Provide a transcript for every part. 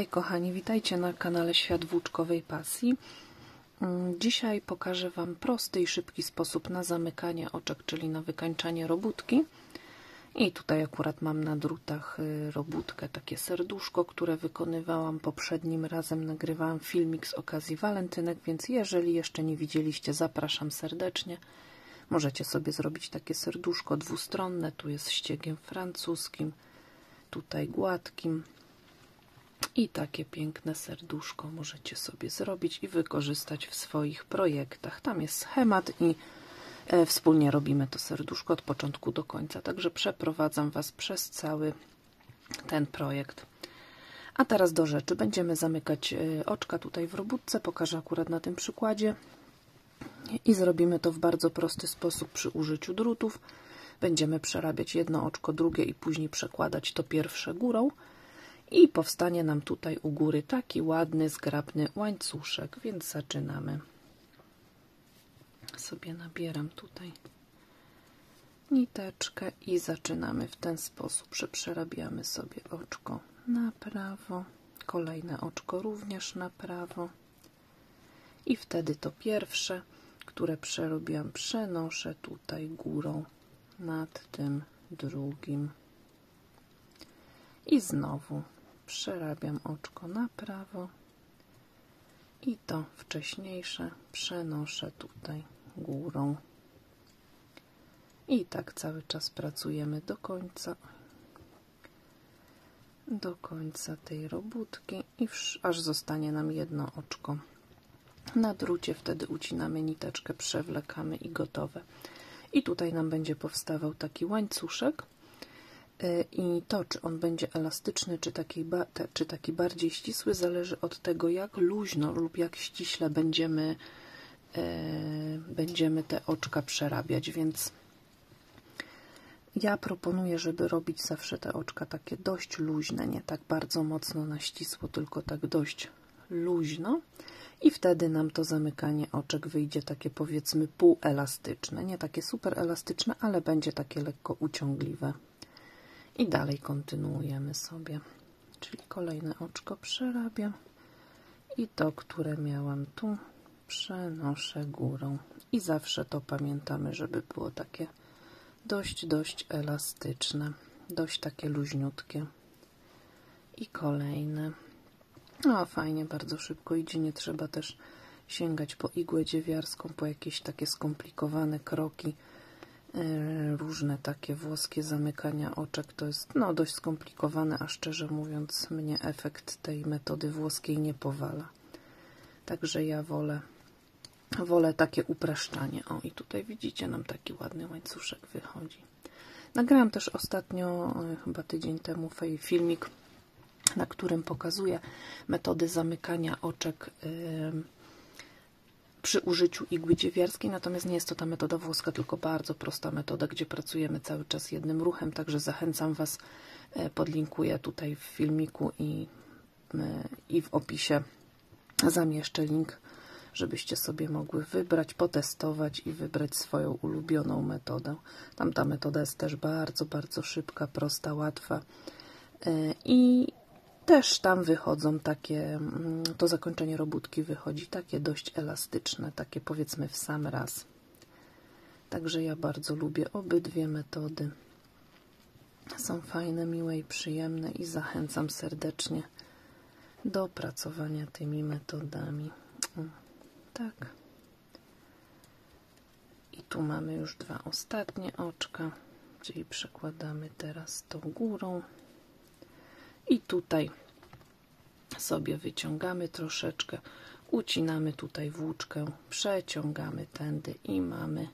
Hej kochani, witajcie na kanale Świat Włóczkowej Pasji. Dzisiaj pokażę Wam prosty i szybki sposób na zamykanie oczek, czyli na wykańczanie robótki. I tutaj akurat mam na drutach robótkę, takie serduszko, które wykonywałam poprzednim razem. Nagrywałam filmik z okazji walentynek, więc jeżeli jeszcze nie widzieliście, zapraszam serdecznie. Możecie sobie zrobić takie serduszko dwustronne, tu jest ściegiem francuskim, tutaj gładkim. I takie piękne serduszko możecie sobie zrobić i wykorzystać w swoich projektach. Tam jest schemat i wspólnie robimy to serduszko od początku do końca. Także przeprowadzam Was przez cały ten projekt. A teraz do rzeczy. Będziemy zamykać oczka tutaj w robótce. Pokażę akurat na tym przykładzie. I zrobimy to w bardzo prosty sposób przy użyciu drutów. Będziemy przerabiać jedno oczko, drugie i później przekładać to pierwsze górą. I powstanie nam tutaj u góry taki ładny, zgrabny łańcuszek, więc zaczynamy. Sobie nabieram tutaj niteczkę i zaczynamy w ten sposób, że przerabiamy sobie oczko na prawo, kolejne oczko również na prawo i wtedy to pierwsze, które przerobiłam, przenoszę tutaj górą nad tym drugim i znowu przerabiam oczko na prawo i to wcześniejsze przenoszę tutaj górą. I tak cały czas pracujemy do końca tej robótki i aż zostanie nam jedno oczko na drucie. Wtedy ucinamy niteczkę, przewlekamy i gotowe. I tutaj nam będzie powstawał taki łańcuszek. I to, czy on będzie elastyczny, czy taki bardziej ścisły, zależy od tego, jak luźno lub jak ściśle będziemy te oczka przerabiać, więc ja proponuję, żeby robić zawsze te oczka takie dość luźne, nie tak bardzo mocno na ścisło, tylko tak dość luźno i wtedy nam to zamykanie oczek wyjdzie takie, powiedzmy, półelastyczne, nie takie super elastyczne, ale będzie takie lekko uciągliwe. I dalej kontynuujemy sobie, czyli kolejne oczko przerabiam i to, które miałam tu, przenoszę górą. I zawsze to pamiętamy, żeby było takie dość elastyczne, dość takie luźniutkie. I kolejne. No fajnie, bardzo szybko idzie, nie trzeba też sięgać po igłę dziewiarską, po jakieś takie skomplikowane kroki. Różne takie włoskie zamykania oczek to jest dość skomplikowane, a szczerze mówiąc mnie efekt tej metody włoskiej nie powala. Także ja wolę takie upraszczanie. O, i tutaj widzicie, nam taki ładny łańcuszek wychodzi. Nagrałam też ostatnio, chyba tydzień temu, filmik, na którym pokazuję metody zamykania oczek przy użyciu igły dziewiarskiej, natomiast nie jest to ta metoda włoska, tylko bardzo prosta metoda, gdzie pracujemy cały czas jednym ruchem, także zachęcam Was, podlinkuję tutaj w filmiku i w opisie zamieszczę link, żebyście sobie mogły wybrać, potestować i wybrać swoją ulubioną metodę. Tamta metoda jest też bardzo szybka, prosta, łatwa i też tam wychodzą takie, to zakończenie robótki wychodzi takie dość elastyczne, takie powiedzmy w sam raz. Także ja bardzo lubię obydwie metody. Są fajne, miłe i przyjemne i zachęcam serdecznie do pracowania tymi metodami. Tak. I tu mamy już dwa ostatnie oczka, czyli przekładamy teraz tą górą. I tutaj sobie wyciągamy troszeczkę, ucinamy tutaj włóczkę, przeciągamy tędy i mamy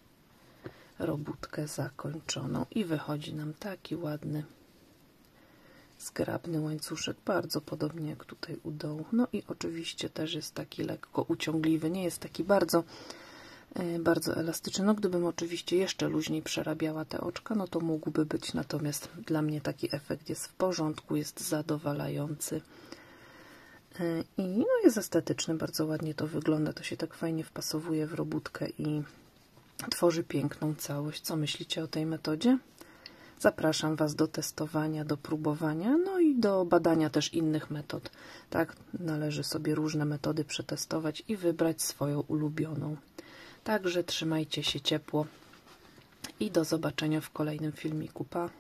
robótkę zakończoną. I wychodzi nam taki ładny, zgrabny łańcuszek, bardzo podobnie jak tutaj u dołu. No i oczywiście też jest taki lekko uciągliwy, nie jest taki bardzo elastyczny. No gdybym oczywiście jeszcze luźniej przerabiała te oczka, no to mógłby być, natomiast dla mnie taki efekt jest w porządku, jest zadowalający i jest estetyczny, bardzo ładnie to wygląda, to się tak fajnie wpasowuje w robótkę i tworzy piękną całość. Co myślicie o tej metodzie? Zapraszam Was do testowania, do próbowania, no i do badania też innych metod. Tak, należy sobie różne metody przetestować i wybrać swoją ulubioną. Także trzymajcie się ciepło i do zobaczenia w kolejnym filmiku. Pa!